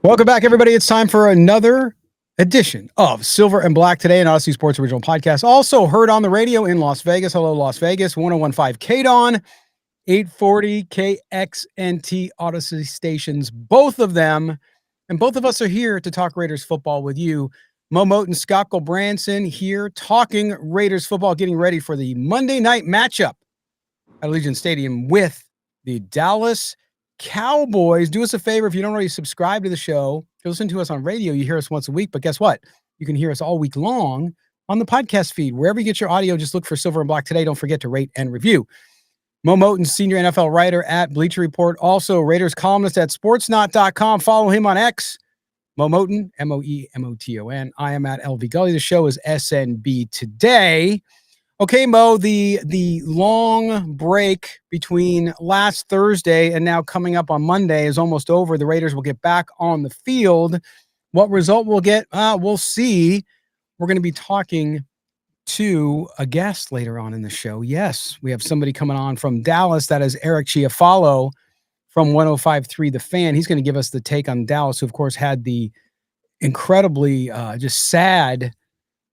Welcome back, everybody. It's time for another edition of Silver and Black today, an Odyssey Sports original podcast. Also heard on the radio in Las Vegas. Hello, Las Vegas. 1015 KDON, 840 KXNT Odyssey stations, both of them. And both of us are here to talk Raiders football with you. Mo Mote and Scott Branson here talking Raiders football, getting ready for the Monday night matchup at Allegiant Stadium with the Dallas Cowboys. Do us a favor, if you don't already subscribe to the show, you listen to us on radio, you hear us once a week, but guess what? You can hear us all week long on the podcast feed. Wherever you get your audio, just look for Silver and Black today. Don't forget to rate and review. Mo Moten, senior NFL writer at Bleacher Report, also Raiders columnist at sportsnot.com. Follow him on X, Mo Moten, Moemoton. I am at LV Gully. The show is SNB today. Okay, Mo, the long break between last Thursday and now coming up on Monday is almost over. The Raiders will get back on the field. What result we'll get, we'll see. We're going to be talking to a guest later on in the show. Yes, we have somebody coming on from Dallas. That is Eric Chiofalo from 105.3 The Fan. He's going to give us the take on Dallas, who, of course, had the incredibly just sad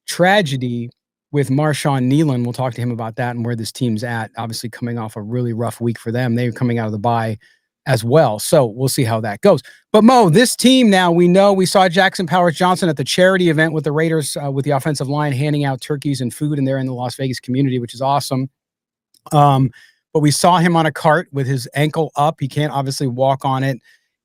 tragedy with Marshawn Nealon. We'll talk to him about that and where this team's at. Obviously coming off a really rough week for them. They're coming out of the bye as well. So we'll see how that goes. But Mo, this team now, we saw Jackson Powers-Johnson at the charity event with the Raiders, with the offensive line, handing out turkeys and food, and they're in the Las Vegas community, which is awesome. But we saw him on a cart with his ankle up. He can't obviously walk on it.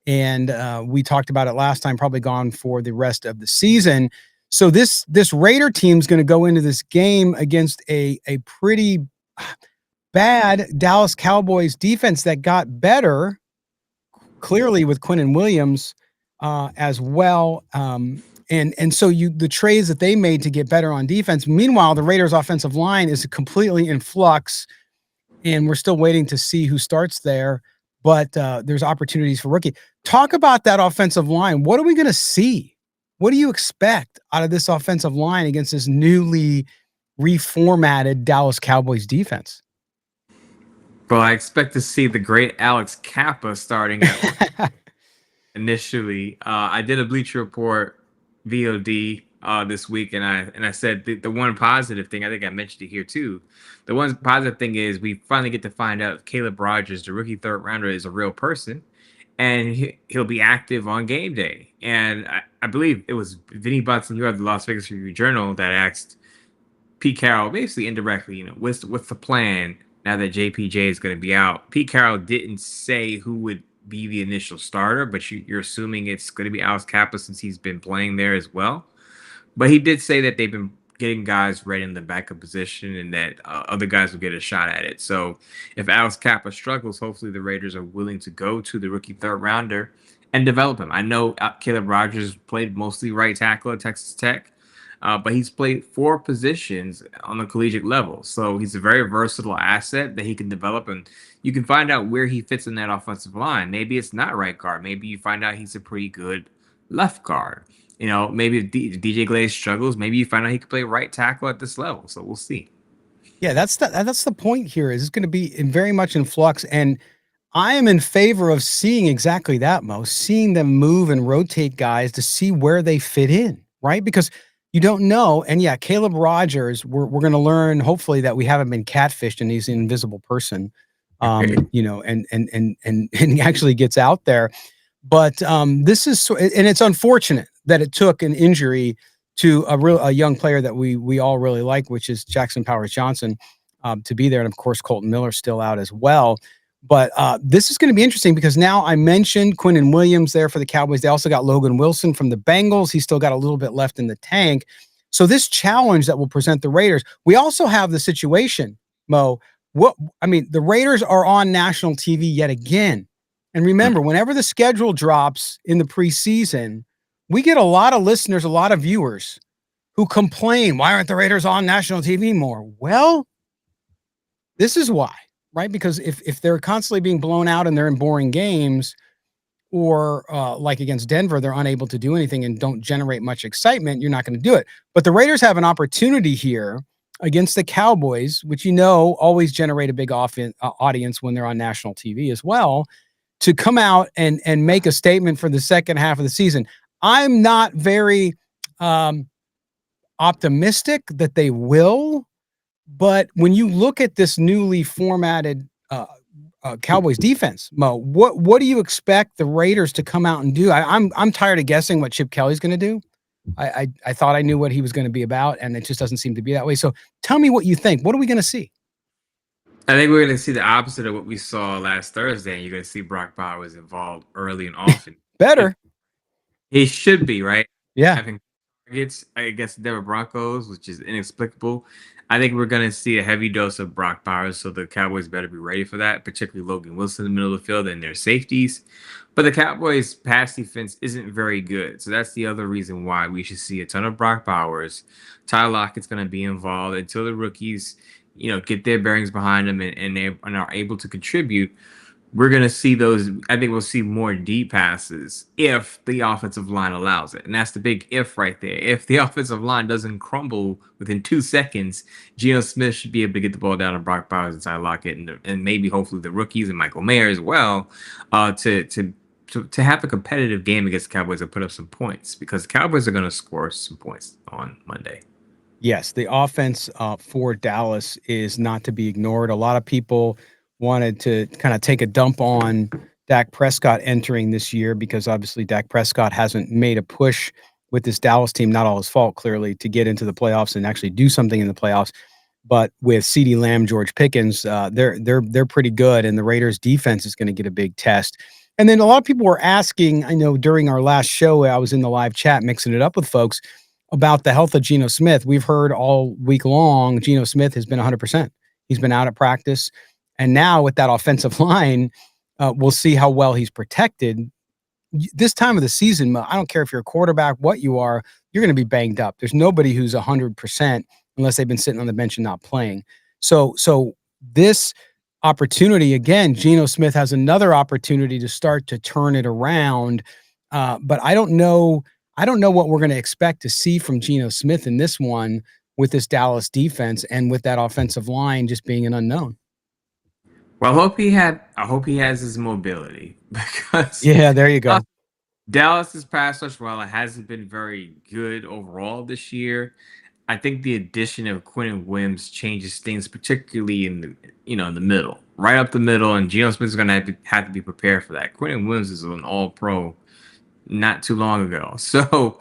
And we talked about it last time, probably gone for the rest of the season. So this Raider team is going to go into this game against a pretty bad Dallas Cowboys defense that got better, clearly with Quinnen Williams as well. And so the trades that they made to get better on defense. Meanwhile, the Raiders' offensive line is completely in flux, and we're still waiting to see who starts there. But there's opportunities for rookie. Talk about that offensive line. What are we going to see? What do you expect out of this offensive line against this newly reformatted Dallas Cowboys defense? Well, I expect to see the great Alex Cappa starting at initially. I did a Bleacher Report VOD this week, and I said the one positive thing, I think I mentioned it here too. The one positive thing is we finally get to find out if Caleb Rogers, the rookie third rounder, is a real person, and he'll be active on game day. And I believe it was Vinny Bunson, you have the Las Vegas Review-Journal, that asked Pete Carroll, basically indirectly, what's the plan now that JPJ is going to be out? Pete Carroll didn't say who would be the initial starter, but you're assuming it's going to be Alex Cappa since he's been playing there as well. But he did say that they've been getting guys ready in the backup position and that other guys will get a shot at it. So if Alex Cappa struggles, hopefully the Raiders are willing to go to the rookie third rounder and develop him. I know Caleb Rogers played mostly right tackle at Texas Tech, but he's played 4 positions on the collegiate level. So he's a very versatile asset that he can develop, and you can find out where he fits in that offensive line. Maybe it's not right guard. Maybe you find out he's a pretty good left guard. Maybe if DJ Glaze struggles, maybe you find out he can play right tackle at this level. So we'll see. Yeah, that's the point here. Is it's going to be very much in flux, and I am in favor of seeing exactly that, Mo. Seeing them move and rotate guys to see where they fit in, right? Because you don't know. And yeah, Caleb Rogers, we're going to learn hopefully that we haven't been catfished and he's an invisible person, and actually gets out there. But this is, and it's unfortunate that it took an injury to a young player that we all really like, which is Jackson Powers-Johnson, to be there. And of course, Colton Miller still out as well. But this is going to be interesting because now I mentioned Quinnen Williams there for the Cowboys. They also got Logan Wilson from the Bengals. He's still got a little bit left in the tank. So this challenge that will present the Raiders, we also have the situation, Mo. The Raiders are on national TV yet again. And remember, whenever the schedule drops in the preseason, we get a lot of listeners, a lot of viewers who complain, why aren't the Raiders on national TV more? Well, this is why. Right? Because if they're constantly being blown out and they're in boring games, or like against Denver, they're unable to do anything and don't generate much excitement, you're not going to do it. But the Raiders have an opportunity here against the Cowboys, which always generate a big audience when they're on national TV as well. to come out and make a statement for the second half of the season. I'm not very optimistic that they will, but when you look at this newly formatted Cowboys defense, Mo, what do you expect the Raiders to come out and do? I'm tired of guessing what Chip Kelly's going to do. I thought I knew what he was going to be about, and it just doesn't seem to be that way. So tell me what you think. What are we going to see? I think we're going to see the opposite of what we saw last Thursday. You're going to see Brock Bowers involved early and often. Better. He should be, right? Yeah. Having targets against the Denver Broncos, which is inexplicable. I think we're going to see a heavy dose of Brock Bowers, so the Cowboys better be ready for that, particularly Logan Wilson in the middle of the field and their safeties. But the Cowboys' pass defense isn't very good, so that's the other reason why we should see a ton of Brock Bowers. Tyler Lockett's going to be involved until the rookies, get their bearings behind them and are able to contribute. We're going to see those. I think we'll see more deep passes if the offensive line allows it. And that's the big if right there. If the offensive line doesn't crumble within 2 seconds, Geno Smith should be able to get the ball down to Brock Bowers and Tyler Lockett and maybe hopefully the rookies and Michael Mayer as well to have a competitive game against the Cowboys and put up some points, because the Cowboys are going to score some points on Monday. Yes, the offense for Dallas is not to be ignored. A lot of people wanted to kind of take a dump on Dak Prescott entering this year because obviously Dak Prescott hasn't made a push with this Dallas team, not all his fault, clearly, to get into the playoffs and actually do something in the playoffs. But with CeeDee Lamb, George Pickens, they're pretty good, and the Raiders' defense is going to get a big test. And then a lot of people were asking, I know during our last show, I was in the live chat mixing it up with folks about the health of Geno Smith. We've heard all week long Geno Smith has been 100%. He's been out at practice. And now with that offensive line, we'll see how well he's protected. This time of the season, I don't care if you're a quarterback, what you are, you're going to be banged up. There's nobody who's 100% unless they've been sitting on the bench and not playing. So this opportunity, again, Geno Smith has another opportunity to start to turn it around. But I don't know what we're going to expect to see from Geno Smith in this one with this Dallas defense and with that offensive line just being an unknown. Well, I hope he has his mobility, because Yeah, there you go. Dallas's pass rush, while it hasn't been very good overall this year, I think the addition of Quinnen Williams changes things, particularly in the middle, right up the middle, and Geno Smith is going to have to be prepared for that. Quinnen Williams is an All-Pro not too long ago, so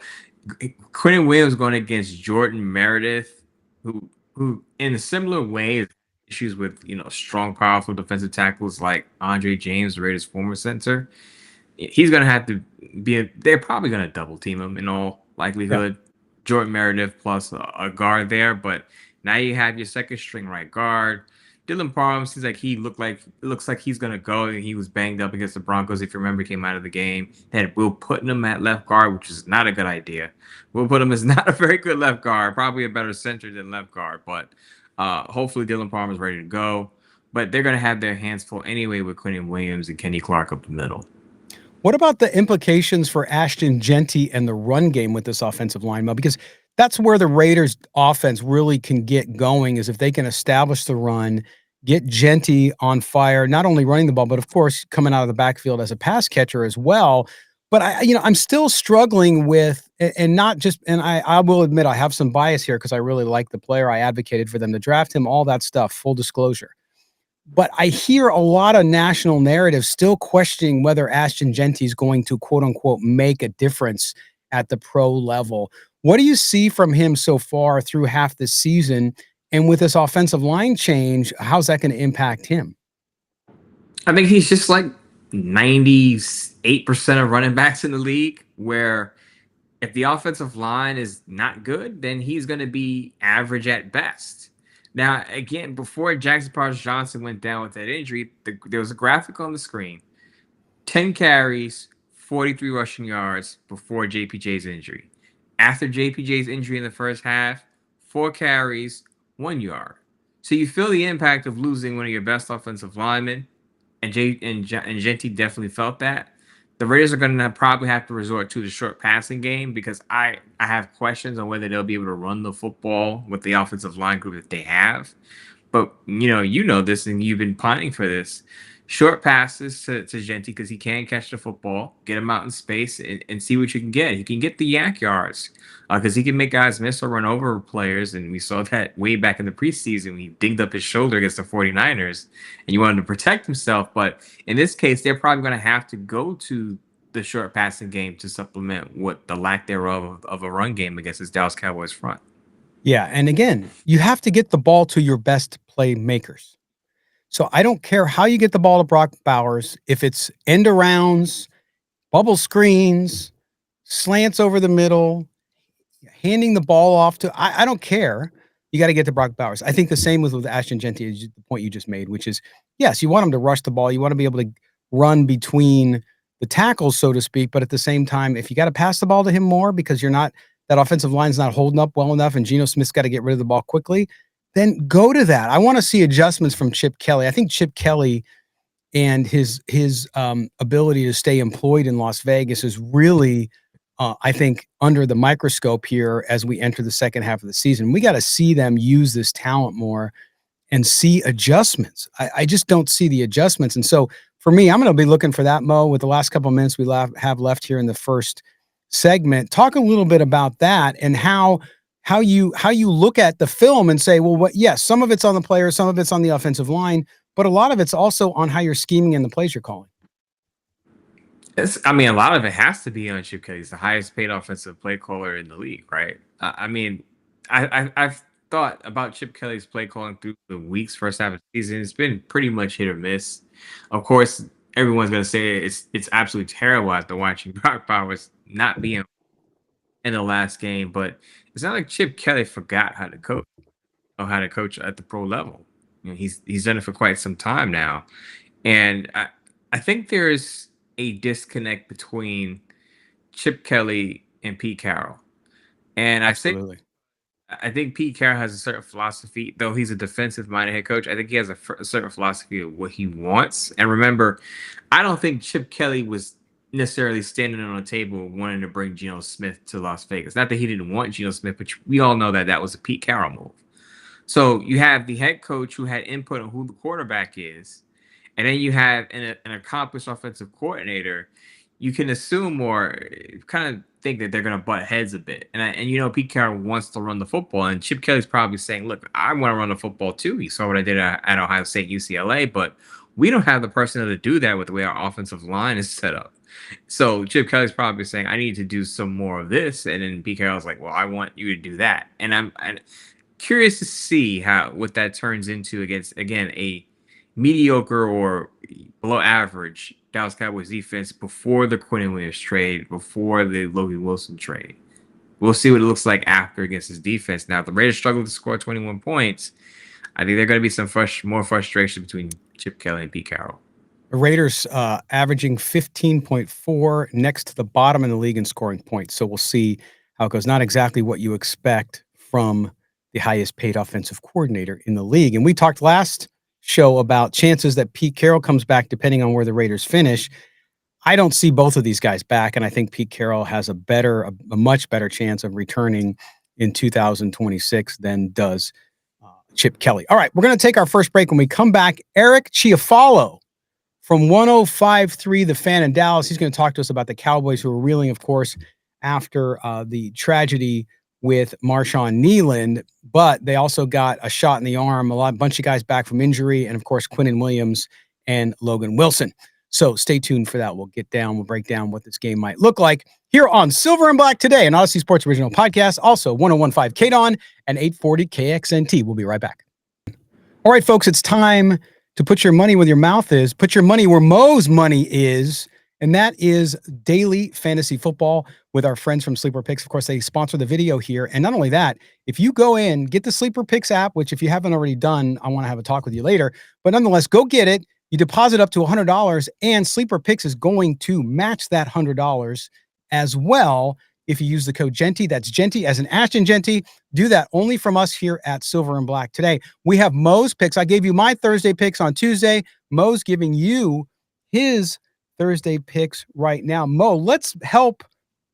Quinnen Williams going against Jordan Meredith, who in a similar way issues with strong, powerful defensive tackles like Andre James, the Raiders' former center. He's going to have to they're probably going to double team him in all likelihood. Yeah. Jordan Meredith plus a guard there, but now you have your second string right guard. Dylan Parham seems like looks like he's going to go, and he was banged up against the Broncos. If you remember, he came out of the game. They had Will Putnam at left guard, which is not a good idea. Will Putnam is not a very good left guard, probably a better center than left guard, but hopefully Dylan Parham is ready to go. But they're going to have their hands full anyway with Quinnen Williams and Kenny Clark up the middle. What about the implications for Ashton Jeanty and the run game with this offensive line, Mo? Because that's where the Raiders' offense really can get going, is if they can establish the run, get Jeanty on fire, not only running the ball, but of course coming out of the backfield as a pass catcher as well. But I'm still struggling with, and not just, and I will admit I have some bias here because I really like the player. I advocated for them to draft him, all that stuff, full disclosure. But I hear a lot of national narratives still questioning whether Ashton Jeanty is going to, quote unquote, make a difference at the pro level. What do you see from him so far through half the season? And with this offensive line change, how's that going to impact him? I think he's just like 98% of running backs in the league, where if the offensive line is not good, then he's going to be average at best. Now, again, before Jackson Powers-Johnson went down with that injury, there was a graphic on the screen. 10 carries, 43 rushing yards before JPJ's injury. After JPJ's injury in the first half, 4 carries, 1 yard. So you feel the impact of losing one of your best offensive linemen, and Jeanty definitely felt that. The Raiders are going to probably have to resort to the short passing game, because I have questions on whether they'll be able to run the football with the offensive line group that they have. But you know this, and you've been planning for this. short passes to Jeanty because he can catch the football, get him out in space, and see what you can get. He can get the yak yards because he can make guys miss or run over players. And we saw that way back in the preseason when he dinged up his shoulder against the 49ers and you wanted to protect himself. But in this case, they're probably going to have to go to the short passing game to supplement what the lack thereof of a run game against this Dallas Cowboys front. Yeah. And again, you have to get the ball to your best playmakers. So I don't care how you get the ball to Brock Bowers, if it's end arounds, bubble screens, slants over the middle, handing the ball off to, I don't care. You got to get to Brock Bowers. I think the same with Ashton Jeanty, is the point you just made, which is, yes, you want him to rush the ball. You want to be able to run between the tackles, so to speak. But at the same time, if you got to pass the ball to him more because you're not, that offensive line's not holding up well enough and Geno Smith's got to get rid of the ball quickly, then go to that. I want to see adjustments from Chip Kelly. I think Chip Kelly and his ability to stay employed in Las Vegas is really, I think, under the microscope here as we enter the second half of the season. We got to see them use this talent more and see adjustments. I just don't see the adjustments. And so for me, I'm going to be looking for that, Mo, with the last couple of minutes we have left here in the first segment. Talk a little bit about that and how you look at the film and say, well, yes, some of it's on the player, some of it's on the offensive line, but a lot of it's also on how you're scheming and the plays you're calling. I mean, a lot of it has to be on Chip Kelly. He's the highest paid offensive play caller in the league, right? I mean, I've thought about Chip Kelly's play calling through the weeks, first half of the season. It's been pretty much hit or miss. Of course, everyone's going to say it's absolutely terrible after watching Brock Bowers not being in the last game, but it's not like Chip Kelly forgot how to coach or how to coach at the pro level. You know, he's done it for quite some time now. And I think there's a disconnect between Chip Kelly and Pete Carroll. And Absolutely. I think Pete Carroll has a certain philosophy, though he's a defensive-minded head coach. I think he has a certain philosophy of what he wants. And remember, I don't think Chip Kelly was necessarily standing on a table wanting to bring Geno Smith to Las Vegas. Not that he didn't want Geno Smith, but we all know that was a Pete Carroll move. So you have the head coach who had input on who the quarterback is, and then you have an accomplished offensive coordinator. You can assume or kind of think that they're going to butt heads a bit. And you know, Pete Carroll wants to run the football, and Chip Kelly's probably saying, look, I want to run the football too. You saw what I did at Ohio State, UCLA, but we don't have the personnel to do that with the way our offensive line is set up. So Chip Kelly's probably saying, I need to do some more of this. And then Pete Carroll's like, well, I want you to do that. And I'm curious to see what that turns into against, again, a mediocre or below average Dallas Cowboys defense before the Quinnen Williams trade, before the Logan Wilson trade. We'll see what it looks like after against his defense. Now, if the Raiders struggle to score 21 points, I think there's going to be some more frustration between Chip Kelly and Pete Carroll. The Raiders averaging 15.4, next to the bottom in the league in scoring points. So we'll see how it goes. Not exactly what you expect from the highest paid offensive coordinator in the league. And we talked last show about chances that Pete Carroll comes back depending on where the Raiders finish. I don't see both of these guys back, and I think Pete Carroll has a much better chance of returning in 2026 than does Chip Kelly. All right, we're going to take our first break. When we come back, Eric Chiofalo from 105.3 The Fan in Dallas. He's going to talk to us about the Cowboys, who are reeling, of course, after the tragedy with Marshawn Kneeland, but they also got a shot in the arm, bunch of guys back from injury, and of course, Quinnen Williams and Logan Wilson. So stay tuned for that. We'll break down what this game might look like here on Silver and Black Today, an Odyssey Sports Original Podcast, also 101.5 KDON and 840 KXNT. We'll be right back. All right, folks, it's time to put your money where your mouth is. Put your money where Moe's money is, and that is daily fantasy football with our friends from Sleeper Picks. Of course, they sponsor the video here. And not only that, if you go in, get the Sleeper Picks app, which if you haven't already done, I want to have a talk with you later. But nonetheless, go get it. You deposit up to $100, and Sleeper Picks is going to match that $100 as well if you use the code Jeanty. That's Jeanty as in Ashton Jeanty. Do that only from us here at Silver and Black Today. We have Moe's picks. I gave you my Thursday picks on Tuesday. Moe's giving you his Thursday picks right now. Mo, let's help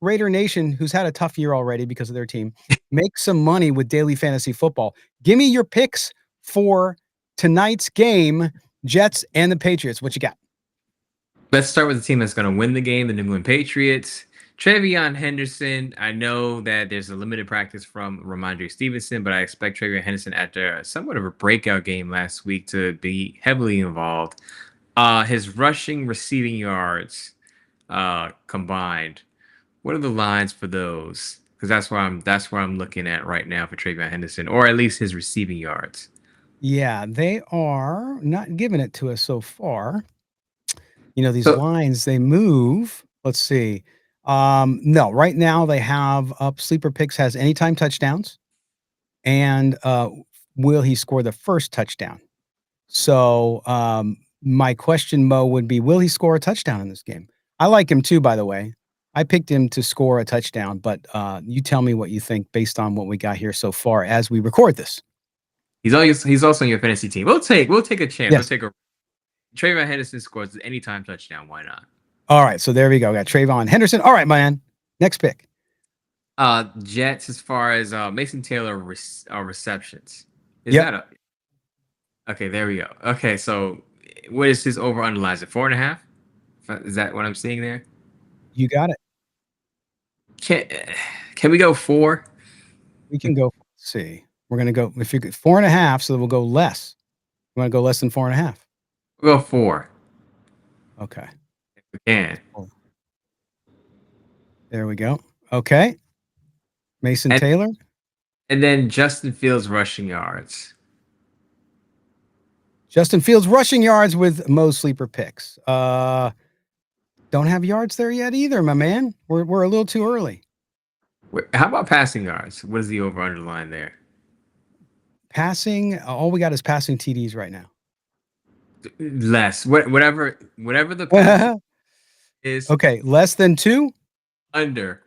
Raider Nation, who's had a tough year already because of their team, make some money with daily fantasy football. Give me your picks for tonight's game. Jets and the Patriots. What you got? Let's start with the team that's going to win the game, the New England Patriots. Travion Henderson. I know that there's a limited practice from Ramondre Stevenson, but I expect Travion Henderson, after somewhat of a breakout game last week, to be heavily involved. His rushing, receiving yards combined. What are the lines for those? Because that's where I'm looking at right now for Travion Henderson, or at least his receiving yards. Yeah, they are not giving it to us so far. You know, these So lines, they move. Let's see. No, right now they have up Sleeper Picks has anytime touchdowns, and will he score the first touchdown? So my question, Mo, would be, will he score a touchdown in this game? I like him too, by the way. I picked him to score a touchdown, but you tell me what you think based on what we got here so far as we record this. he's also on your fantasy team. We'll take a chance. Yes. We'll take a Travion Henderson scores anytime touchdown. Why not? All right, so there we go. We got Travion Henderson. All right, man. Next pick. Jets, as far as Mason Taylor receptions. Yep. Okay, there we go. Okay, so what is his over underline? Is it 4.5? Is that what I'm seeing there? You got it. Can we go 4? We can go. Let's see. We're gonna go if you get 4.5, so we'll go less. You want to go less than 4.5? We'll go 4. Okay. If we can. There we go. Okay. Mason Taylor. And then Justin Fields rushing yards. Justin Fields rushing yards with Mo's sleeper picks. Don't have yards there yet either, my man. We're a little too early. How about passing yards? What is the over underline there? Passing, all we got is passing TDs right now. Less. Whatever the pass is. Okay, less than 2? Under.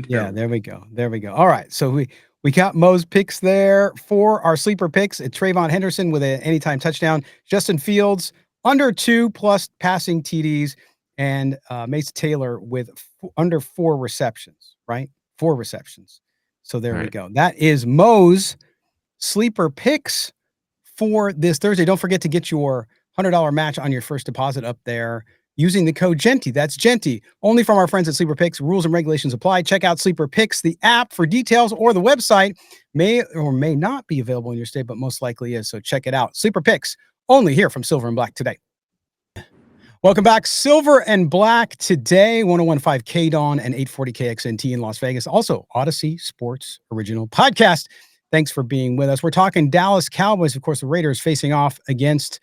Yeah, there we go. All right, so we got Mo's picks there for our sleeper picks. It's Travion Henderson with an anytime touchdown. Justin Fields under 2 plus passing TDs, and Mason Taylor with under 4 receptions, right? 4 receptions. So there we go. That is Mo's sleeper picks for this Thursday. Don't forget to get your $100 match on your first deposit up there using the code Jeanty. That's Jeanty. Only from our friends at Sleeper Picks. Rules and regulations apply. Check out Sleeper Picks, the app, for details, or the website may or may not be available in your state, but most likely is. So check it out. Sleeper Picks, only here from Silver and Black today. Welcome back. Silver and Black today, 1015 KDAWN and 840 KXNT in Las Vegas. Also, Odyssey Sports Original Podcast. Thanks for being with us. We're talking Dallas Cowboys. Of course, the Raiders facing off against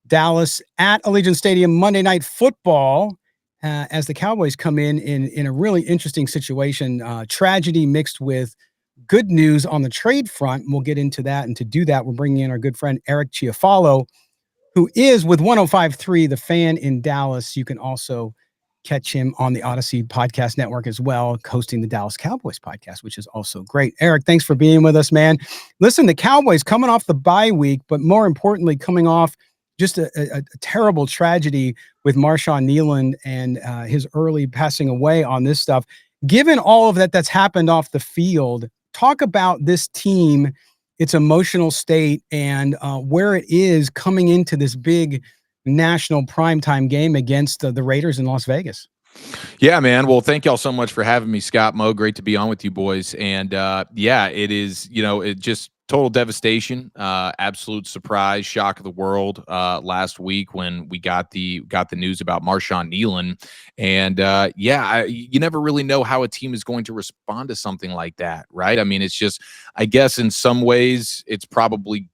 Dallas at Allegiant Stadium Monday Night Football as the Cowboys come in a really interesting situation. Tragedy mixed with good news on the trade front. We'll get into that. And to do that, we're bringing in our good friend Eric Chiofalo, who is with 105.3 The Fan in Dallas. You can also catch him on the Odyssey Podcast Network as well, hosting the Dallas Cowboys podcast, which is also great. Eric, thanks for being with us, man. Listen, the Cowboys coming off the bye week, but more importantly, coming off just a terrible tragedy with Marshawn Kneeland and his early passing away on this stuff. Given all of that's happened off the field, talk about this team, its emotional state, and where it is coming into this big national primetime game against the Raiders in Las Vegas. Yeah, man. Well, thank y'all so much for having me, Scott Moe. Great to be on with you boys. And yeah, it is, it just total devastation, absolute surprise, shock of the world last week when we got the news about Marshawn Kneeland. And you never really know how a team is going to respond to something like that, right? I mean, it's just, I guess in some ways it's probably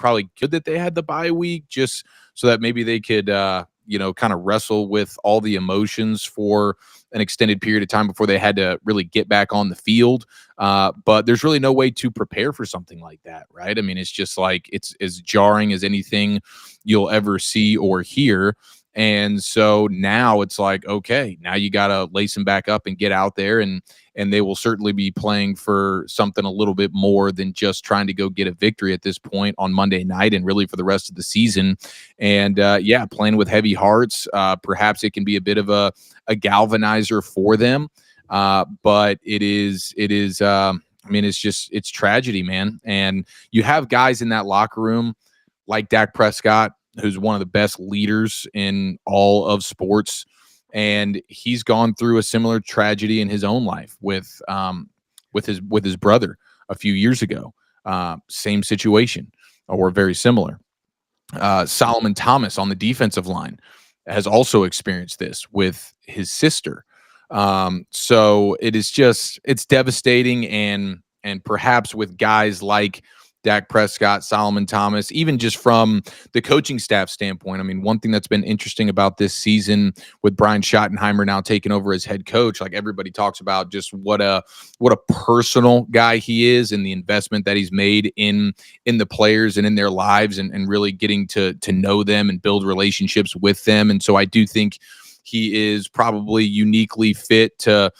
good that they had the bye week just so that maybe they could kind of wrestle with all the emotions for an extended period of time before they had to really get back on the field. But there's really no way to prepare for something like that, right? I mean, it's just like, it's as jarring as anything you'll ever see or hear. And so now it's like, okay, now you got to lace them back up and get out there, and they will certainly be playing for something a little bit more than just trying to go get a victory at this point on Monday night and really for the rest of the season. And playing with heavy hearts, perhaps it can be a bit of a galvanizer for them. But it is, it's tragedy, man. And you have guys in that locker room like Dak Prescott, who's one of the best leaders in all of sports, and he's gone through a similar tragedy in his own life with his brother a few years ago. Same situation or very similar. Solomon Thomas on the defensive line has also experienced this with his sister. So it's devastating, and perhaps with guys like Dak Prescott, Solomon Thomas, even just from the coaching staff standpoint. I mean, one thing that's been interesting about this season with Brian Schottenheimer now taking over as head coach, like everybody talks about just what a personal guy he is and the investment that he's made in the players and in their lives, and really getting to know them and build relationships with them. And so I do think he is probably uniquely fit to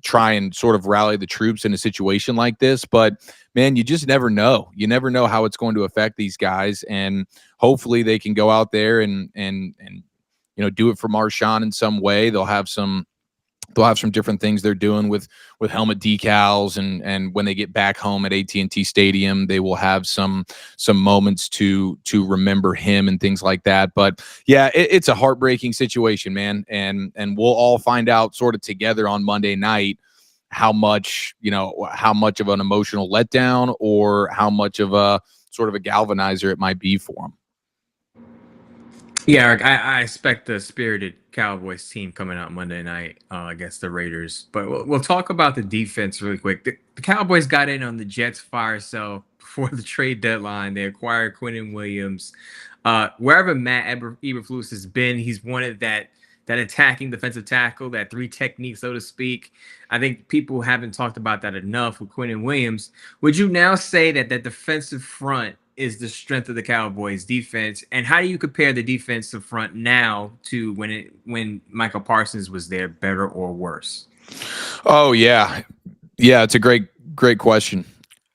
try and sort of rally the troops in a situation like this. But man, you just never know. You never know how it's going to affect these guys, and hopefully they can go out there and do it for Marshawn in some way. They'll have some different things they're doing with helmet decals, and when they get back home at AT&T Stadium, they will have some moments to remember him and things like that. But yeah, it's a heartbreaking situation, man, and we'll all find out sort of together on Monday night how much of an emotional letdown or how much of a sort of a galvanizer it might be for him. Yeah, Eric, I expect the spirited Cowboys team coming out Monday night against the Raiders. But we'll talk about the defense really quick. The Cowboys got in on the Jets' fire sale before the trade deadline. They acquired Quinnen Williams. Wherever Matt Eberflus has been, he's wanted that attacking defensive tackle, that three technique, so to speak. I think people haven't talked about that enough with Quinnen Williams. Would you now say that defensive front is the strength of the Cowboys defense? And how do you compare the defensive front now to when Michael Parsons was there, better or worse? Oh yeah. It's a great question.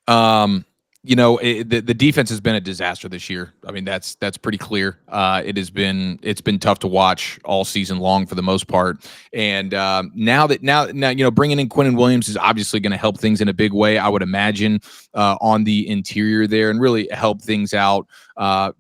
The defense has been a disaster this year. I mean, that's pretty clear. It's been tough to watch all season long for the most part. And now, bringing in Quinnen Williams is obviously going to help things in a big way, I would imagine, on the interior there, and really help things out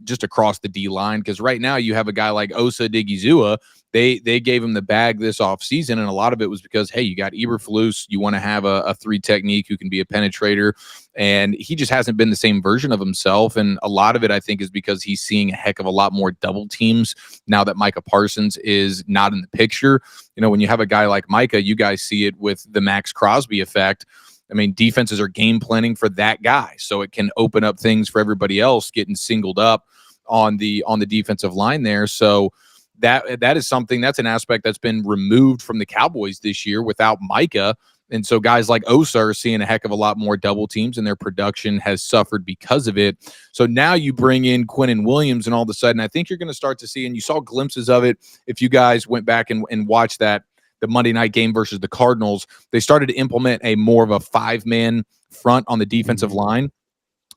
just across the D line. Because right now you have a guy like Osa Digizua. They gave him the bag this offseason, and a lot of it was because, hey, you got Eberflus, you want to have a three technique who can be a penetrator, and he just hasn't been the same version of himself. And a lot of it, I think, is because he's seeing a heck of a lot more double teams now that Micah Parsons is not in the picture. When you have a guy like Micah, you guys see it with the Max Crosby effect. I mean, defenses are game planning for that guy, so it can open up things for everybody else getting singled up on the defensive line there. So that is something, that's an aspect that's been removed from the Cowboys this year without Micah. And so guys like Osa are seeing a heck of a lot more double teams, and their production has suffered because of it. So now you bring in Quinnen Williams, and all of a sudden I think you're going to start to see, and you saw glimpses of it if you guys went back and watched the Monday night game versus the Cardinals. They started to implement a more of a 5-man front on the defensive line.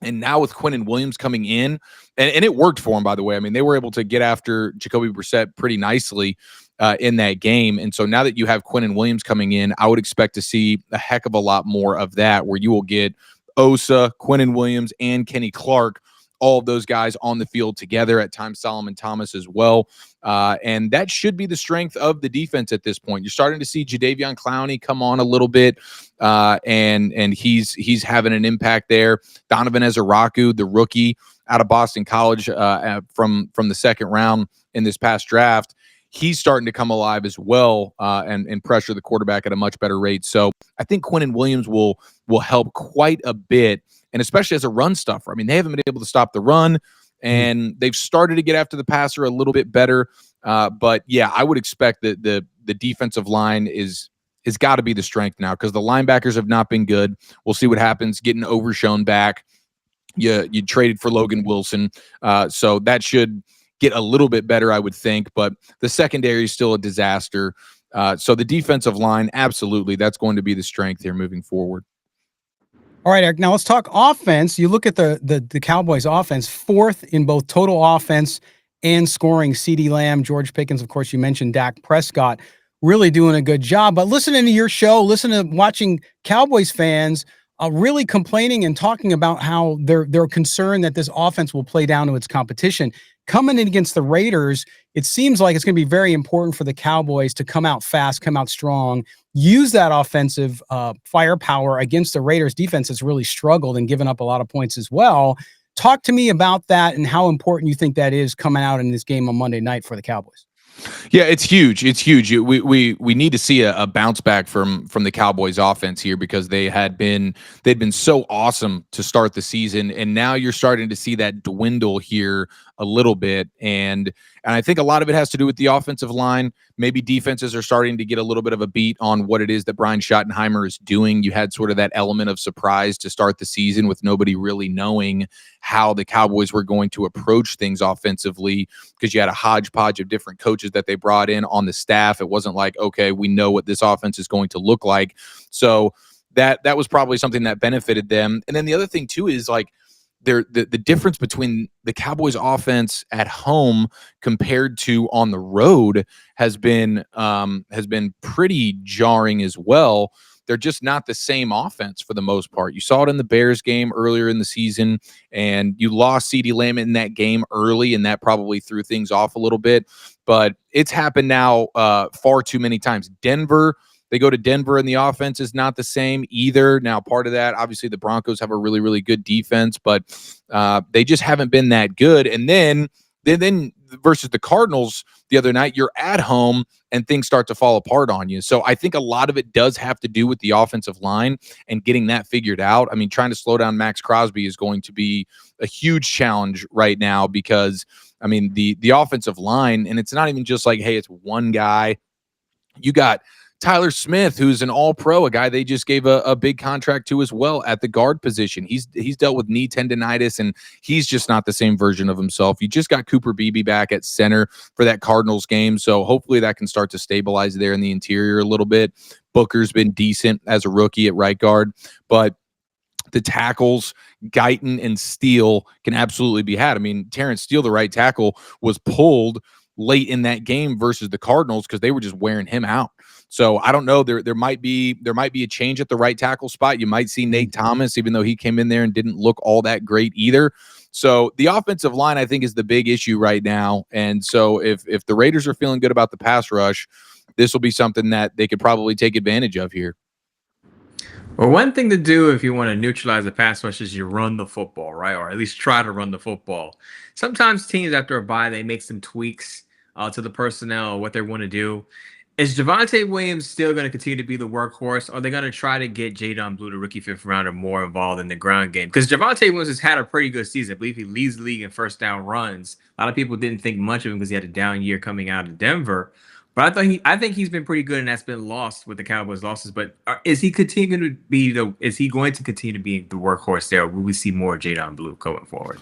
And now with Quinnen Williams coming in, and it worked for him, by the way. I mean, they were able to get after Jacoby Brissett pretty nicely in that game. And so now that you have Quinnen Williams coming in, I would expect to see a heck of a lot more of that, where you will get Osa, Quinnen Williams, and Kenny Clark, all of those guys on the field together, at times Solomon Thomas as well. And that should be the strength of the defense at this point. You're starting to see Jadeveon Clowney come on a little bit, and he's having an impact there. Donovan Ezeraku, the rookie out of Boston College from the second round in this past draft, he's starting to come alive as well, and pressure the quarterback at a much better rate. So I think Quinnen Williams will help quite a bit, and especially as a run stuffer. I mean, they haven't been able to stop the run, and they've started to get after the passer a little bit better. But yeah, I would expect that the defensive line has got to be the strength now, because the linebackers have not been good. We'll see what happens getting Overshown back. You traded for Logan Wilson, so that should get a little bit better, I would think. But the secondary is still a disaster. So the defensive line, absolutely, that's going to be the strength here moving forward. All right, Eric, now let's talk offense. You look at the Cowboys offense, fourth in both total offense and scoring. CeeDee Lamb, George Pickens, of course, you mentioned Dak Prescott, really doing a good job. But listening to your show, watching Cowboys fans really complaining and talking about how they're concerned that this offense will play down to its competition. coming in against the Raiders, it seems like it's going to be very important for the Cowboys to come out fast, come out strong, use that offensive firepower against the Raiders defense that's really struggled and given up a lot of points as well. Talk to me about that and how important you think that is coming out in this game on Monday night for the Cowboys. Yeah, it's huge. It's huge. We need to see a bounce back from the Cowboys offense here, because they'd been so awesome to start the season, and now you're starting to see that dwindle here a little bit. And I think a lot of it has to do with the offensive line. Maybe defenses are starting to get a little bit of a beat on what it is that Brian Schottenheimer is doing. You had sort of that element of surprise to start the season with nobody really knowing how the Cowboys were going to approach things offensively, because you had a hodgepodge of different coaches that they brought in on the staff. It wasn't like, okay, we know what this offense is going to look like. So that was probably something that benefited them. And then the other thing too is like, the difference between the Cowboys offense at home compared to on the road has been pretty jarring as well. They're just not the same offense for the most part. You saw it in the Bears game earlier in the season, and you lost CeeDee Lamb in that game early, and that probably threw things off a little bit. But it's happened now far too many times. They go to Denver and the offense is not the same either. Now, part of that, obviously, the Broncos have a really, really good defense, but they just haven't been that good. And then versus the Cardinals the other night, you're at home and things start to fall apart on you. So I think a lot of it does have to do with the offensive line and getting that figured out. I mean, trying to slow down Max Crosby is going to be a huge challenge right now, because, I mean, the offensive line, and it's not even just like, hey, it's one guy. You got Tyler Smith, who's an all-pro, a guy they just gave a big contract to as well at the guard position. He's dealt with knee tendonitis, and he's just not the same version of himself. You just got Cooper Beebe back at center for that Cardinals game, so hopefully that can start to stabilize there in the interior a little bit. Booker's been decent as a rookie at right guard, but the tackles, Guyton and Steele, can absolutely be had. I mean, Terrence Steele, the right tackle, was pulled late in that game versus the Cardinals because they were just wearing him out. So I don't know. There might be a change at the right tackle spot. You might see Nate Thomas, even though he came in there and didn't look all that great either. So the offensive line, I think, is the big issue right now. And so if the Raiders are feeling good about the pass rush, this will be something that they could probably take advantage of here. Well, one thing to do if you want to neutralize the pass rush is you run the football, right? Or at least try to run the football. Sometimes teams, after a bye, they make some tweaks to the personnel, what they want to do. Is Javonte Williams still going to continue to be the workhorse? Or are they going to try to get Jadon Blue, the rookie fifth rounder, more involved in the ground game? Because Javonte Williams has had a pretty good season. I believe he leads the league in first down runs. A lot of people didn't think much of him because he had a down year coming out of Denver. But I think he's been pretty good, and that's been lost with the Cowboys' losses. But is he going to continue to be the workhorse there? Or will we see more Jadon Blue going forward?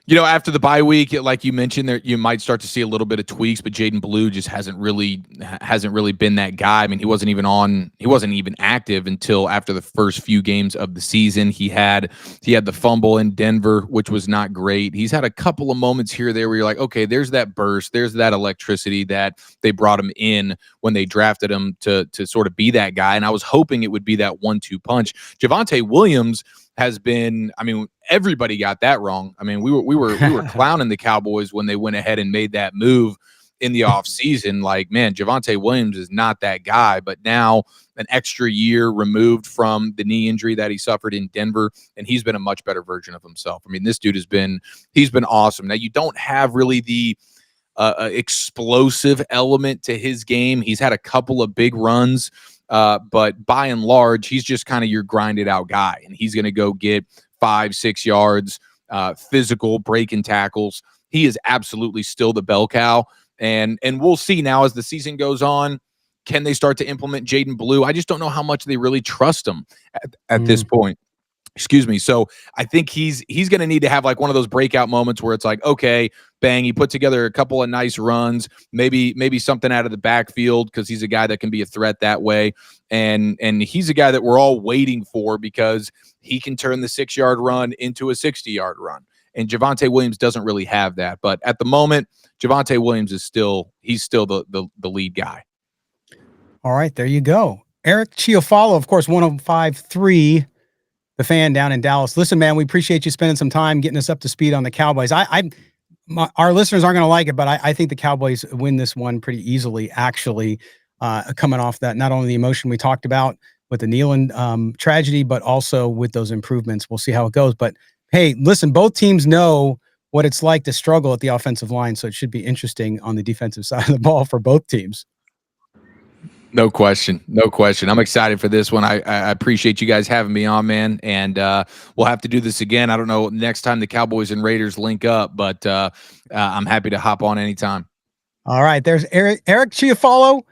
You know, after the bye week, like you mentioned, there you might start to see a little bit of tweaks, but Jadon Blue just hasn't really been that guy. I mean, he wasn't even active until after the first few games of the season. He had the fumble in Denver, which was not great. He's had a couple of moments here or there where you're like, okay, there's that burst, there's that electricity that they brought him in when they drafted him to sort of be that guy. And I was hoping it would be that 1-2 punch. Javonte Williams has been, I mean, everybody got that wrong. I mean, we were clowning the Cowboys when they went ahead and made that move in the offseason. Like, man, Javonte Williams is not that guy. But now, an extra year removed from the knee injury that he suffered in Denver, and he's been a much better version of himself. I mean, this dude he's been awesome. Now, you don't have really the explosive element to his game. He's had a couple of big runs. But by and large, he's just kind of your grinded out guy, and he's going to go get 5-6 yards, physical breaking tackles. He is absolutely still the bell cow. And we'll see now as the season goes on, can they start to implement Jadon Blue? I just don't know how much they really trust him at this point. Excuse me. So I think he's going to need to have like one of those breakout moments where it's like, okay, bang, he put together a couple of nice runs, maybe something out of the backfield, because he's a guy that can be a threat that way. And he's a guy that we're all waiting for because he can turn the 6-yard run into a 60-yard run. And Javonte Williams doesn't really have that. But at the moment, Javonte Williams is still the lead guy. All right, there you go. Eric Chiofalo, of course, 105.3. The Fan down in Dallas. Listen, man, we appreciate you spending some time getting us up to speed on the Cowboys. our listeners aren't going to like it, but I think the Cowboys win this one pretty easily, actually, coming off that, not only the emotion we talked about with the Nealon tragedy, but also with those improvements. We'll see how it goes. But hey, listen, both teams know what it's like to struggle at the offensive line, so it should be interesting on the defensive side of the ball for both teams. No question. No question. I'm excited for this one. I appreciate you guys having me on, man. And we'll have to do this again. I don't know next time the Cowboys and Raiders link up, but I'm happy to hop on anytime. All right. There's Eric Chiofalo.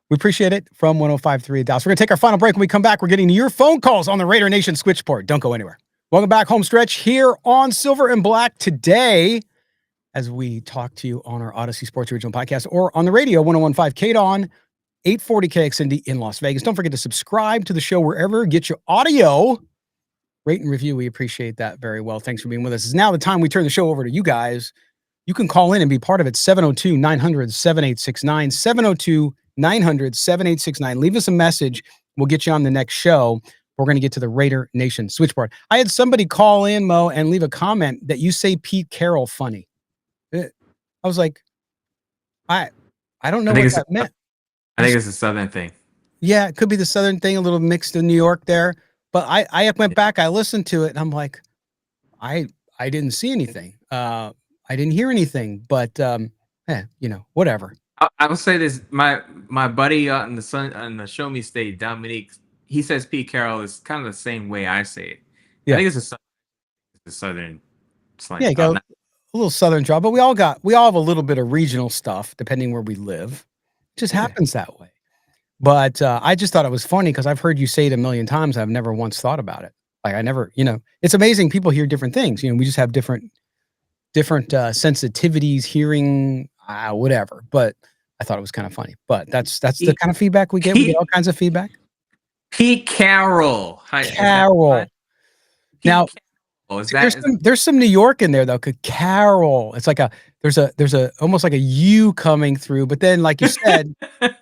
We appreciate it from 105.3 Dallas. We're going to take our final break. When we come back, we're getting to your phone calls on the Raider Nation Switchboard. Don't go anywhere. Welcome back, home stretch here on Silver and Black today, as we talk to you on our Odyssey Sports Original Podcast or on the radio, 101.5 KDON, 840 KXND in Las Vegas. Don't forget to subscribe to the show wherever you get your audio. Rate and review. We appreciate that very well. Thanks for being with us. It's now the time we turn the show over to you guys. You can call in and be part of it. 702-900-7869. 702-900-7869. Leave us a message. We'll get you on the next show. We're going to get to the Raider Nation Switchboard. I had somebody call in, Mo, and leave a comment that you say Pete Carroll funny. I was like, I don't know what that meant. I think it's a Southern thing. Yeah, it could be the Southern thing, a little mixed in New York there. But I went back, I listened to it, and I'm like, I didn't see anything. I didn't hear anything. But whatever. I will say this: my buddy on the Show Me State, Dominique, he says Pete Carroll is kind of the same way I say it. Yeah. I think it's a Southern slang. Yeah, a little Southern draw, but we all have a little bit of regional stuff depending where we live. It just happens that way. But I just thought it was funny because I've heard you say it a million times. I've never once thought about it. Like I never, it's amazing. People hear different things. We just have different sensitivities, hearing, whatever. But I thought it was kind of funny. But that's the kind of feedback we get. We get all kinds of feedback. Pete Carroll. Carroll. Now, there's some New York in there though. Carroll. It's like there's a almost like a U coming through. But then, like you said,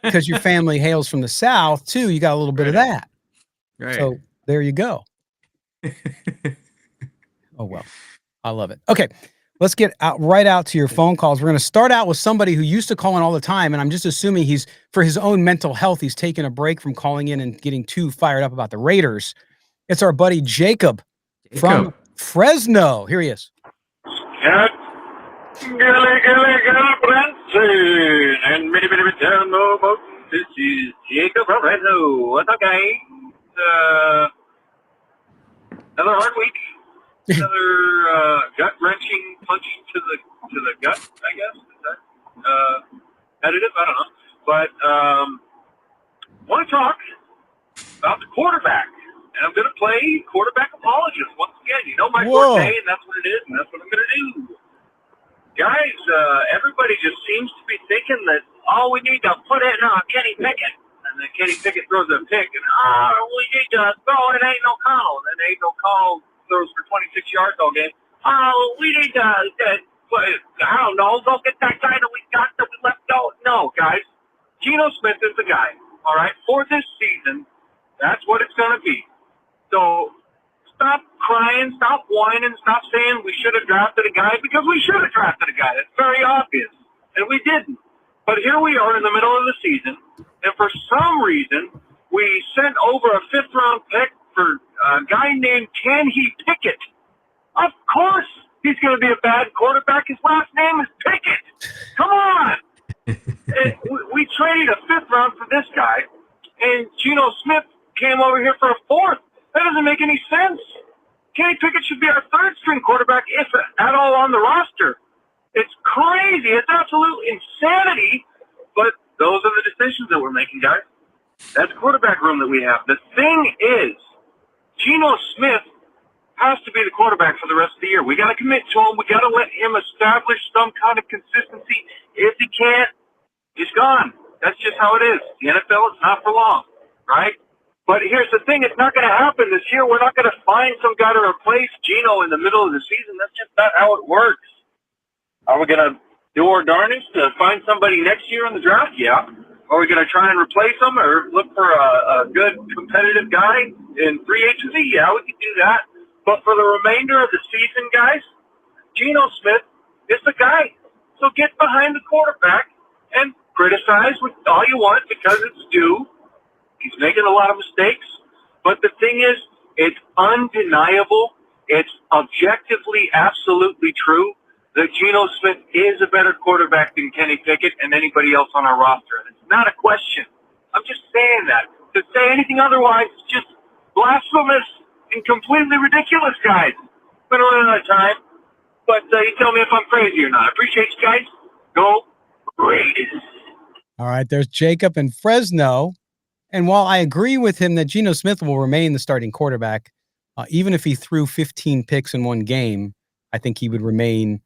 because your family hails from the South too, you got a little bit of that. Right. So there you go. Oh well, I love it. Okay. Let's get right out to your phone calls. We're going to start out with somebody who used to call in all the time, and I'm just assuming he's, for his own mental health, he's taking a break from calling in and getting too fired up about the Raiders. It's our buddy Jacob from Fresno. Here he is. Branson, and many return no more. This is Jacob from Fresno. What's up, guys? Another hard week. Another gut-wrenching punch to the gut, I guess. Is that additive? I don't know. But want to talk about the quarterback. And I'm going to play quarterback apologist once again. You know my forte, and that's what it is, and that's what I'm going to do. Guys, everybody just seems to be thinking that, we need to put in Kenny Pickett. And then Kenny Pickett throws a pick, and, we need to throw it. Ain't no call. And then ain't no call. Throws for 26 yards all game. We need to, I don't know, go get that guy that we got that we left go. No, guys. Geno Smith is the guy, all right? For this season, that's what it's going to be. So stop crying, stop whining, stop saying we should have drafted a guy, because we should have drafted a guy. That's very obvious. And we didn't. But here we are in the middle of the season, and for some reason, we sent over a fifth-round pick for a guy named Kenny Pickett. Of course he's going to be a bad quarterback. His last name is Pickett. Come on. We traded a fifth round for this guy, and Geno Smith came over here for a fourth. That doesn't make any sense. Kenny Pickett should be our third-string quarterback, if at all, on the roster. It's crazy. It's absolute insanity. But those are the decisions that we're making, guys. That's quarterback room that we have. The thing is, Geno Smith has to be the quarterback for the rest of the year. We got to commit to him. We got to let him establish some kind of consistency. If he can't, he's gone. That's just how it is. The NFL is not for long, right? But here's the thing. It's not going to happen this year. We're not going to find some guy to replace Geno in the middle of the season. That's just not how it works. Are we going to do our darnest to find somebody next year in the draft? Yeah. Are we going to try and replace him or look for a good competitive guy in free agency? Yeah, we could do that. But for the remainder of the season, guys, Geno Smith is the guy. So get behind the quarterback and criticize with all you want because it's due. He's making a lot of mistakes. But the thing is, it's undeniable. It's objectively absolutely true that Geno Smith is a better quarterback than Kenny Pickett and anybody else on our roster. It's not a question. I'm just saying that. To say anything otherwise is just blasphemous and completely ridiculous, guys. Been running out of time, but you tell me if I'm crazy or not. I appreciate you guys. Go Raiders. All right, there's Jacob in Fresno. And while I agree with him that Geno Smith will remain the starting quarterback, even if he threw 15 picks in one game, I think he would remain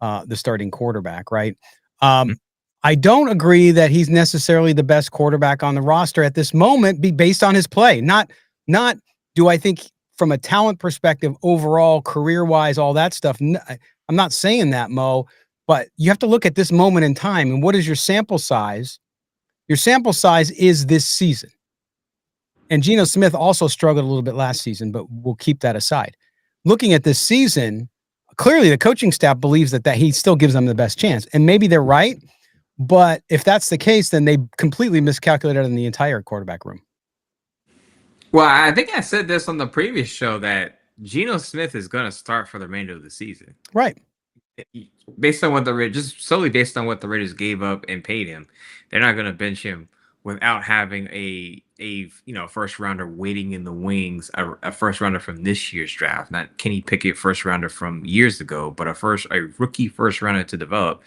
the starting quarterback, right? I don't agree that he's necessarily the best quarterback on the roster at this moment, based on his play. Not do I think from a talent perspective, overall, career-wise, all that stuff. I'm not saying that, Mo, but you have to look at this moment in time. And what is your sample size? Your sample size is this season. And Geno Smith also struggled a little bit last season, but we'll keep that aside. Looking at this season, clearly the coaching staff believes that he still gives them the best chance. And maybe they're right. But if that's the case, then they completely miscalculated in the entire quarterback room. Well, I think I said this on the previous show that Geno Smith is going to start for the remainder of the season. Right. Based on what just solely based on what the Raiders gave up and paid him, they're not going to bench him without having a first rounder waiting in the wings, a first rounder from this year's draft, not Kenny Pickett first rounder from years ago, but a rookie first rounder to develop.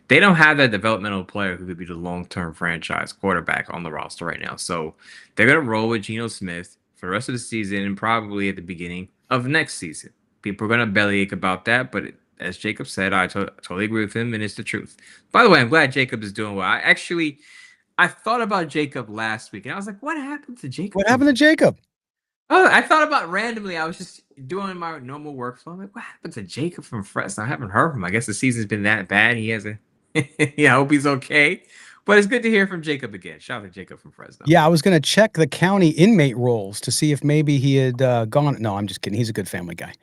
They don't have that developmental player who could be the long-term franchise quarterback on the roster right now. So they're going to roll with Geno Smith for the rest of the season and probably at the beginning of next season. People are going to bellyache about that, but as Jacob said, I totally agree with him, and it's the truth. By the way, I'm glad Jacob is doing well. I thought about Jacob last week, and I was like, what happened to Jacob? What happened to Jacob? Oh, I thought about randomly. I was just doing my normal workflow. I'm like, what happened to Jacob from Fresno? I haven't heard from him. I guess the season's been that bad. He hasn't. Yeah, I hope he's okay. But it's good to hear from Jacob again. Shout out to Jacob from Fresno. Yeah, I was going to check the county inmate rolls to see if maybe he had gone. No, I'm just kidding. He's a good family guy.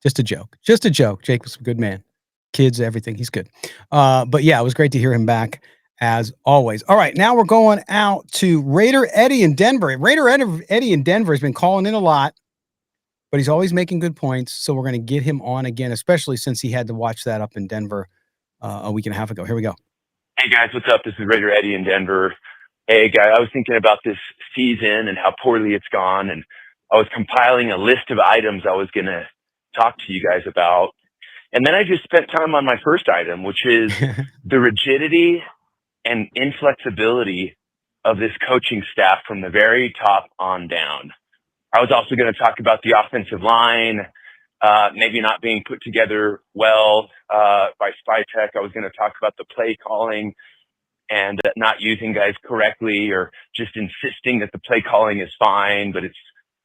Just a joke. Just a joke. Jacob's a good man. Kids, everything. He's good. But yeah, it was great to hear him back as always. All right, now we're going out to Raider Eddie in Denver. Raider Eddie in Denver has been calling in a lot, but he's always making good points. So we're going to get him on again, especially since he had to watch that up in Denver a week and a half ago. Here we go. Hey guys, what's up? This is Raider Eddie in Denver. Hey guy, I was thinking about this season and how poorly it's gone, and I was compiling a list of items I was going to talk to you guys about. And then I just spent time on my first item, which is the rigidity and inflexibility of this coaching staff from the very top on down. I was also going to talk about the offensive line, maybe not being put together well by Spy Tech. I was going to talk about the play calling and not using guys correctly, or just insisting that the play calling is fine, but it's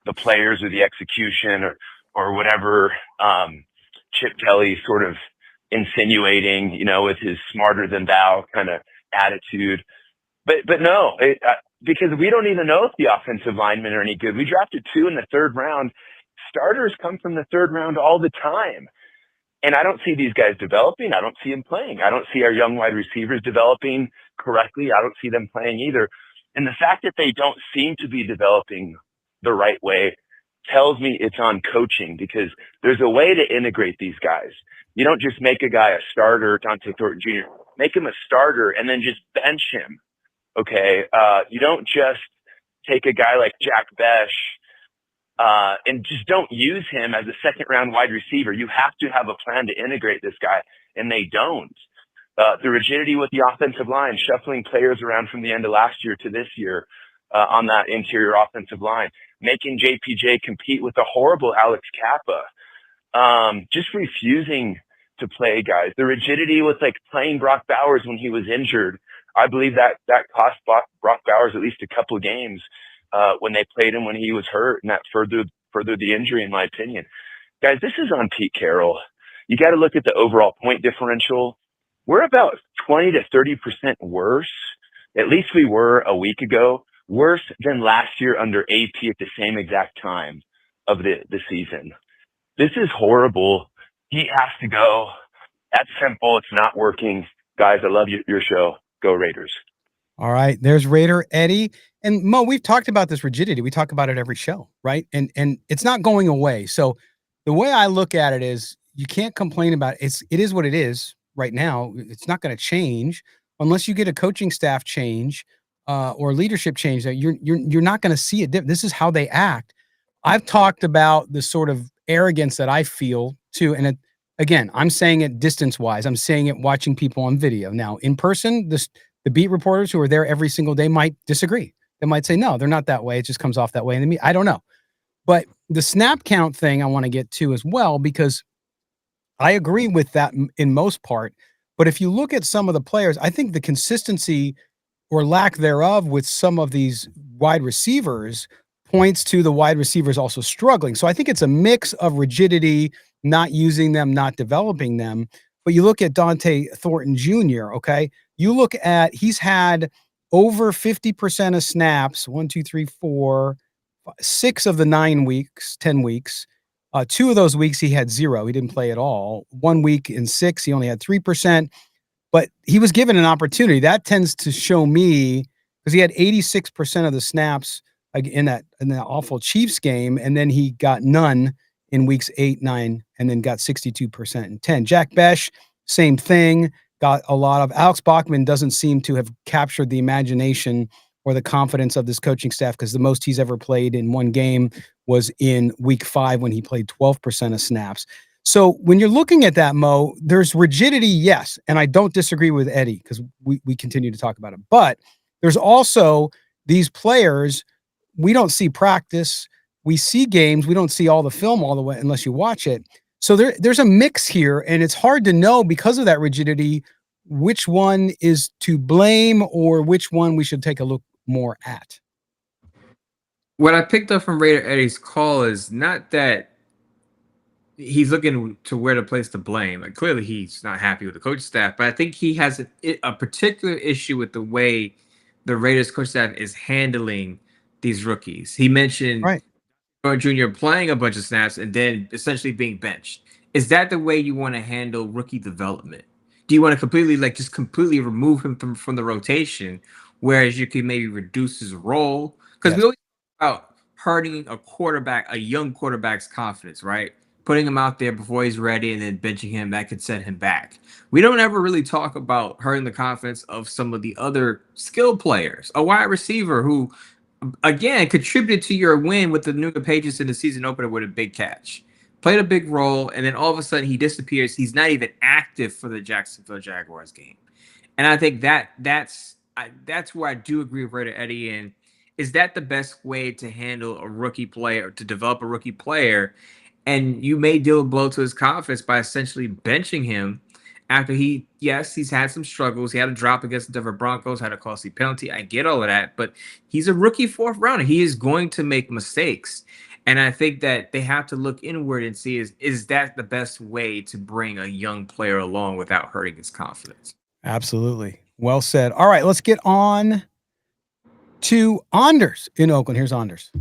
the players or the execution or whatever Chip Kelly sort of insinuating, with his smarter than thou kind of attitude. But no, because we don't even know if the offensive linemen are any good. We drafted 2 in the 3rd round. Starters come from the 3rd round all the time. And I don't see these guys developing. I don't see them playing. I don't see our young wide receivers developing correctly. I don't see them playing either. And the fact that they don't seem to be developing the right way tells me it's on coaching, because there's a way to integrate these guys. You don't just make a guy a starter, Dante Thornton Jr., make him a starter and then just bench him. Okay. You don't just take a guy like Jack Besh and just don't use him as a 2nd round wide receiver. You have to have a plan to integrate this guy, and they don't. The rigidity with the offensive line, shuffling players around from the end of last year to this year on that interior offensive line, making JPJ compete with a horrible Alex Cappa, just refusing to play guys. The rigidity with playing Brock Bowers when he was injured. I believe that cost Brock Bowers at least a couple of games when they played him when he was hurt, and that furthered the injury, in my opinion. Guys, this is on Pete Carroll. You got to look at the overall point differential. We're about 20 to 30% worse. At least we were a week ago, worse than last year under AP at the same exact time of the season. This is horrible. He has to go. That's simple. It's not working. Guys, I love your show. Go Raiders. All right. There's Raider Eddie. And Mo, we've talked about this rigidity. We talk about it every show, right? And it's not going away. So the way I look at it is you can't complain about it. It is what it is right now. It's not going to change unless you get a coaching staff change or leadership change. That you're not going to see it. This is how they act. I've talked about the sort of arrogance that I feel too. And again, I'm saying it distance wise. I'm saying it watching people on video. Now in person, the beat reporters who are there every single day might disagree. They might say, no, they're not that way. It just comes off that way. And I don't know. But the snap count thing I want to get to as well, because I agree with that in most part. But if you look at some of the players, I think the consistency or lack thereof with some of these wide receivers points to the wide receivers also struggling. So I think it's a mix of rigidity, not using them, not developing them. But you look at Dante Thornton Jr., okay? You look at, he's had over 50% of snaps, 1, 2, 3, 4, 6 of the 9 weeks, 10 weeks. 2 of those weeks he had 0. He didn't play at all. 1 week in 6, he only had 3%. But he was given an opportunity. That tends to show me, because he had 86% of the snaps in that awful Chiefs game, and then he got none in weeks 8, 9, and then got 62% in 10. Jack Besh, same thing. Got a lot of. Alex Bachman doesn't seem to have captured the imagination or the confidence of this coaching staff, because the most he's ever played in one game was in week 5 when he played 12% of snaps. So when you're looking at that, Mo, there's rigidity, yes, and I don't disagree with Eddie because we continue to talk about it. But there's also these players, we don't see practice, we see games, we don't see all the film all the way unless you watch it. So there's a mix here, and it's hard to know because of that rigidity which one is to blame or which one we should take a look more at. What I picked up from Raider Eddie's call is not that he's looking to where to place the blame. Like, clearly he's not happy with the coaching staff, but I think he has a particular issue with the way the Raiders coach staff is handling these rookies. He mentioned Right. Jr. playing a bunch of snaps and then essentially being benched. Is that the way you want to handle rookie development? Do you want to completely remove him from the rotation, whereas you can maybe reduce his role? Because we always talk about hurting a young quarterback's confidence, right? Putting him out there before he's ready and then benching him, that could set him back. We don't ever really talk about hurting the confidence of some of the other skill players. A wide receiver who, again, contributed to your win with the New England Patriots in the season opener with a big catch. Played a big role, and then all of a sudden he disappears. He's not even active for the Jacksonville Jaguars game. And I think that's where I do agree with Raider Eddie. And is that the best way to handle a rookie player, to develop a rookie player? And you may deal a blow to his confidence by essentially benching him after he's had some struggles. He had a drop against the Denver Broncos, had a costly penalty. I get all of that, but he's a rookie 4th rounder. He is going to make mistakes. And I think that they have to look inward and see, is that the best way to bring a young player along without hurting his confidence? Absolutely. Well said. All right, let's get on to Anders in Oakland. Here's Anders.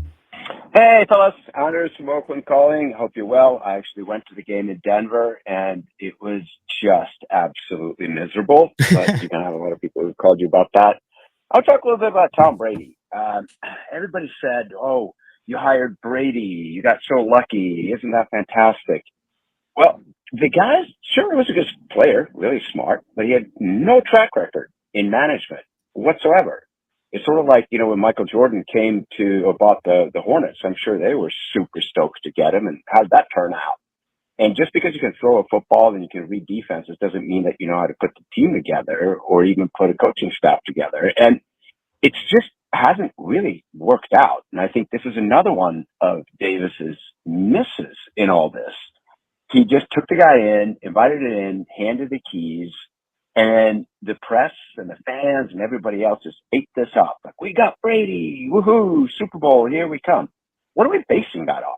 Hey, fellas. Anders from Oakland calling. Hope you're well. I actually went to the game in Denver, and it was just absolutely miserable. But you're going to have a lot of people who called you about that. I'll talk a little bit about Tom Brady. Everybody said, oh, you hired Brady. You got so lucky. Isn't that fantastic? Well, the guy sure was a good player, really smart, but he had no track record in management whatsoever. It's sort of like, when Michael Jordan came to or bought the Hornets, I'm sure they were super stoked to get him. And how did that turn out? And just because you can throw a football and you can read defenses doesn't mean that you know how to put the team together or even put a coaching staff together. And it's just hasn't really worked out. And I think this is another one of Davis's misses in all this. He just took the guy in, invited it in, handed the keys, and the press and the fans and everybody else just ate this up. Like, we got Brady, woohoo, Super Bowl, here we come. What are we basing that on?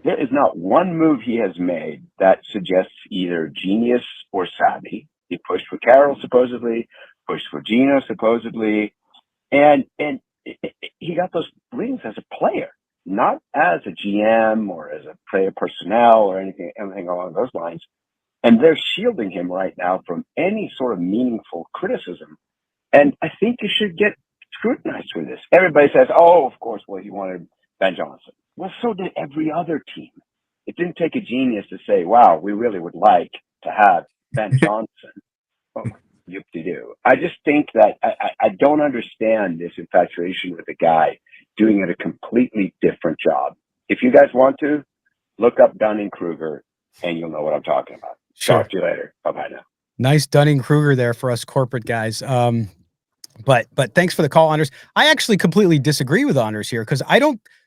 There is not one move he has made that suggests either genius or savvy. He pushed for Carroll, supposedly, pushed for Geno, supposedly, and he got those rings as a player, not as a GM or as a player personnel or anything along those lines. And they're shielding him right now from any sort of meaningful criticism. And I think you should get scrutinized for this. Everybody says, oh, of course, well, he wanted Ben Johnson. Well, so did every other team. It didn't take a genius to say, wow, we really would like to have Ben Johnson. Oh, you-de-do. I just think that I don't understand this infatuation with a guy doing a completely different job. If you guys want to, look up Dunning-Kruger and you'll know what I'm talking about. Sure. Talk to you later. Bye-bye now. Nice Dunning-Kruger there for us corporate guys. But thanks for the call, Anders. I actually completely disagree with Anders here because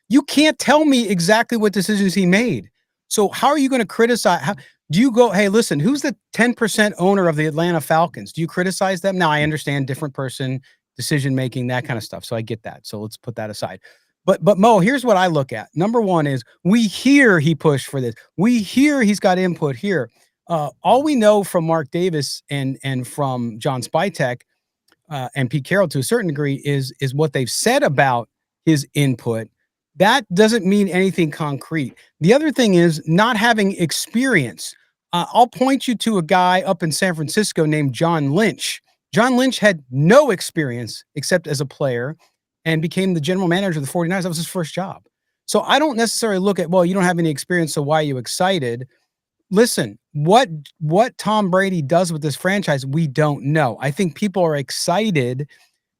you can't tell me exactly what decisions he made. So how are you going to criticize? Do you go, hey, listen, who's the 10% owner of the Atlanta Falcons? Do you criticize them? Now I understand different person, decision making, that kind of stuff. So I get that. So let's put that aside. But Mo, here's what I look at. Number one is we hear he pushed for this. We hear he's got input here. All we know from Mark Davis and from John Spytek and Pete Carroll to a certain degree is what they've said about his input. That doesn't mean anything concrete. The other thing is not having experience. I'll point you to a guy up in San Francisco named John Lynch. John Lynch had no experience except as a player and became the general manager of the 49ers. That was his first job. So I don't necessarily look at, well, you don't have any experience, so why are you excited? Listen, what Tom Brady does with this franchise, we don't know. I think people are excited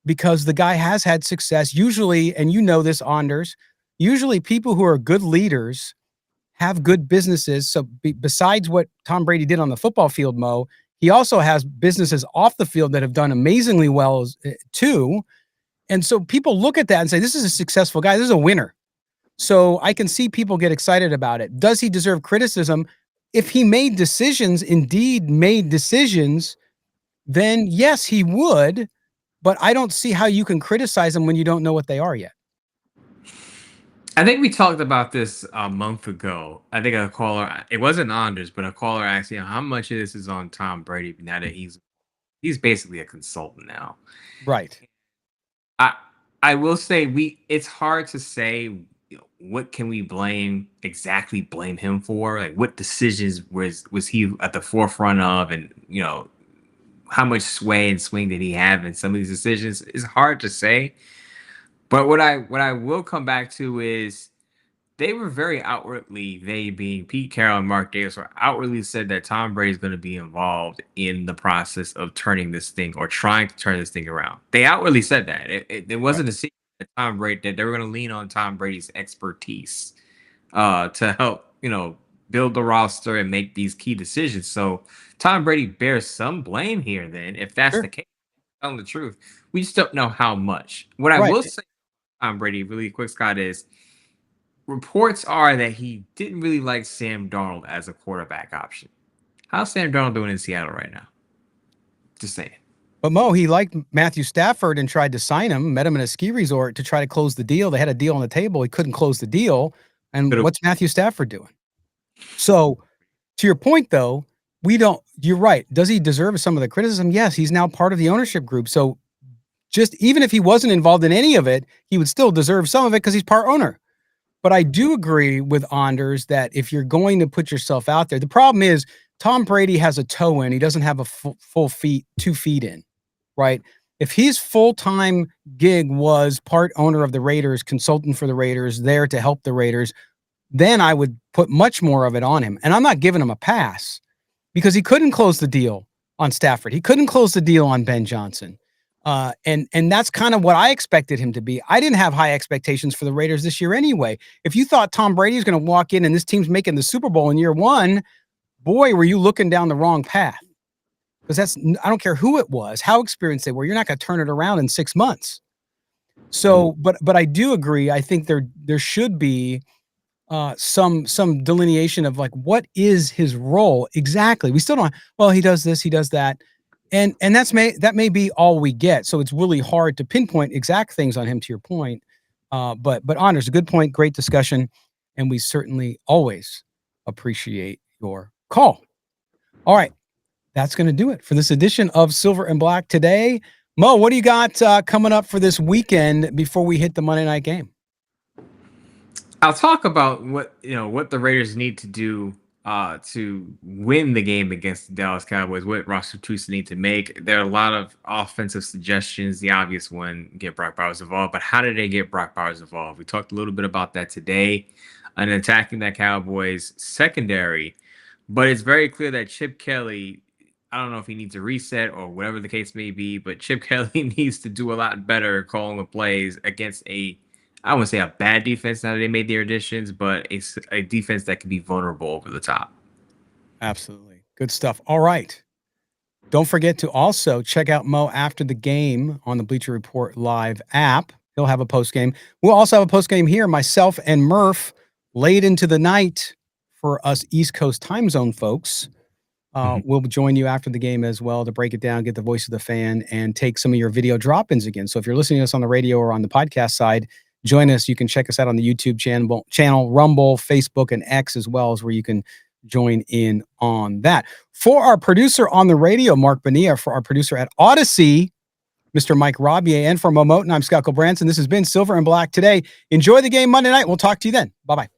because the guy has had success. Usually, and you know this, Anders, usually people who are good leaders have good businesses. So besides what Tom Brady did on the football field, Mo, he also has businesses off the field that have done amazingly well too. And so people look at that and say, this is a successful guy. This is a winner. So I can see people get excited about it. Does he deserve criticism? If he made decisions, then yes, he would. But I don't see how you can criticize him when you don't know what they are yet. I think we talked about this a month ago. I think a caller, it wasn't Anders, but a caller asked, how much of this is on Tom Brady now that he's basically a consultant now. Right. I will say it's hard to say what can we blame him for? Like what decisions was he at the forefront of, and how much sway and swing did he have in some of these decisions? It's hard to say. But what I will come back to is they were very outwardly, they being Pete Carroll and Mark Davis, were outwardly said that Tom Brady is going to be involved in the process of turning this thing or trying to turn this thing around. They outwardly said that. It wasn't a secret that Tom Brady, that they were going to lean on Tom Brady's expertise to help, build the roster and make these key decisions. So Tom Brady bears some blame here then, if that's the case. Telling the truth. We just don't know how much. What I will say, Tom Brady, really quick, Scott, is reports are that he didn't really like Sam Darnold as a quarterback option. How's Sam Darnold doing in Seattle right now? Just saying. But Mo, he liked Matthew Stafford and tried to sign him, met him in a ski resort to try to close the deal. They had a deal on the table. He couldn't close the deal. And what's Matthew Stafford doing? So to your point, though, you're right. Does he deserve some of the criticism? Yes, he's now part of the ownership group. So just even if he wasn't involved in any of it, he would still deserve some of it because he's part owner. But I do agree with Anders that if you're going to put yourself out there, the problem is Tom Brady has a toe in. He doesn't have a full 2 feet in, right? If his full-time gig was part owner of the Raiders, consultant for the Raiders, there to help the Raiders, then I would put much more of it on him. And I'm not giving him a pass because he couldn't close the deal on Stafford. He couldn't close the deal on Ben Johnson. And that's kind of what I expected him to be. I didn't have high expectations for the Raiders this year anyway. If you thought Tom Brady was going to walk in and this team's making the Super Bowl in year one, boy, were you looking down the wrong path. Because I don't care who it was, how experienced they were, you're not going to turn it around in 6 months. So, but I do agree. I think there should be some delineation of like, what is his role exactly? We still don't, well, he does this, he does that. And that may be all we get. So it's really hard to pinpoint exact things on him, to your point. But Anders, a good point, great discussion. And we certainly always appreciate your call. All right. That's going to do it for this edition of Silver and Black today. Mo, what do you got coming up for this weekend before we hit the Monday night game? I'll talk about what the Raiders need to do to win the game against the Dallas Cowboys. What roster tweaks need to make? There are a lot of offensive suggestions. The obvious one, get Brock Bowers involved. But how did they get Brock Bowers involved? We talked a little bit about that today and attacking that Cowboys secondary. But it's very clear that Chip Kelly, I don't know if he needs a reset or whatever the case may be, but Chip Kelly needs to do a lot better calling the plays against I wouldn't say a bad defense now that they made their additions, but a defense that can be vulnerable over the top. Absolutely. Good stuff. All right. Don't forget to also check out Mo after the game on the Bleacher Report Live app. He'll have a post game. We'll also have a post game here, myself and Murph, late into the night for us East Coast time zone folks. We'll join you after the game as well to break it down, get the voice of the fan, and take some of your video drop-ins again. So if you're listening to us on the radio or on the podcast side, join us. You can check us out on the YouTube channel, Rumble, Facebook, and X as well, as where you can join in on that. For our producer on the radio, Mark Bonilla, for our producer at Odyssey, Mr. Mike Robier, and for Momoten, I'm Scott Branson. This has been Silver and Black today. Enjoy the game Monday night. We'll talk to you then. Bye-bye.